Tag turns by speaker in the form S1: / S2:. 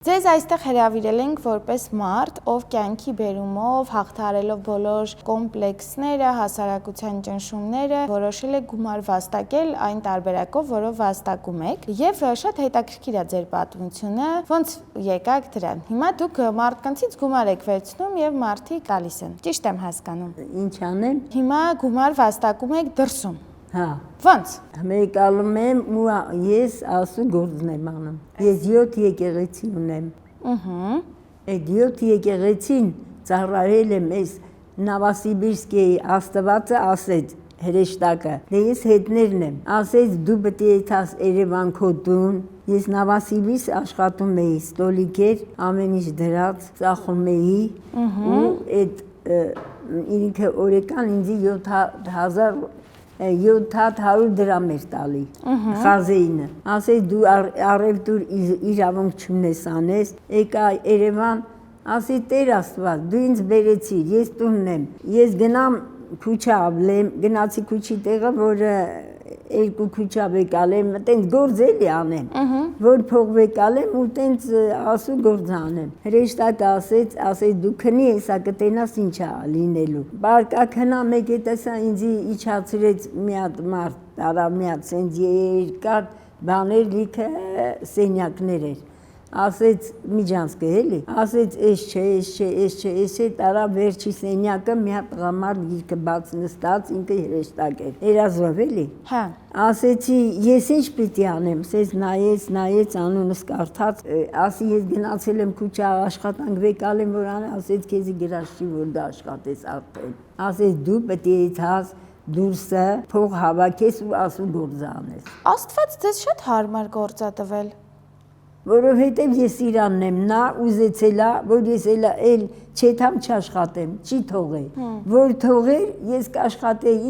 S1: Ձեզ այստեղ հրավիրել ենք որպես մարդ, ով կյանքի բերումով, հաղթահարելով բոլոր կոմպլեքսները, հասարակության ճնշումները, որոշել է գումար վաստակել այն տարբերակով, որով վաստակում եք, եւ շատ հետաքրքիր է ձեր պատմությունը, ոնց եկաք դրան։ Հիմա դուք մարդկանցից գումար եք վերցնում եւ մարդիկ տալիս են։ Ճիշտ եմ հասկանում։
S2: Ինչ անեմ։
S1: Հիմա գումար վաստակում եք դրսում։
S2: Հա։
S1: Ոնց։
S2: Մեկալում եմ ու ես ասու գործն եմ անում։ Ես 7 եկեղեցի ունեմ։ Այդ 7 եկեղեցին ծառայել եմ ես Նովոսիբիրսկի Աստվածը ասեց հրեշտակը։ Դե ես հետներն եմ։ Ասեց դու պետք է եթաս Երևան քո տուն։ Ես Նովոսիբիրսկ աշխատում էի, ստոլիկեր, ամեն ինչ դրած, ծախում էի ու այդ ինքը օրական ինձ 700 դրամ էր տալի խազեինը։ Ասեց դու առևտուր իրավունք չունես անես, եկա Երևան, ասի Տեր Աստված, դու ինձ բերեցիր, ես տունն եմ, ես գնամ քուչա ավլեմ, գնացի քուչի տեղը, որ երկու քուչա վեկալեմ, տենց գործ էլի անեմ, որ փող վեկալեմ ու տենց ասու գործ անեմ։ Հրեշտակը ասեց դու քնի հեսա կտենաս ինչա լինելու։ Բարկա քնա մեկ է տեսա ինձի իջացրեց մի հատ մարդ, տարավ մի հատ սենց երկար բաներ լիքը սենյակներ էր։ Ասեց միջանցքը էլի, ասեց էս չէ, տարա վերջի սենյակը մի հատ տղամարդ գիրքը բաց նստած, ինքը հրեշտակ էր, երազով էլի։ Հա։ Ասեցի ես ինչ պիտի անեմ, սես նայեց անունս կարդաց, ասի ես գնացել եմ քուչա աշխատանք վեկալեմ որ անեմ, ասեց քեզի գրած չի որ դու աշխատես արդեն։ Ասեց դու պետք է իթաս դուրսը փող հավաքես ու ասու գործ անես։
S1: Աստված ձեզ շատ հարմար գործ է տվել։
S2: Որովհետև ես իրանն եմ, նա ուզեցել է, որ ես էլ չեթամ չաշխատեմ, չի թողել, որ թողեր ես կաշխատեի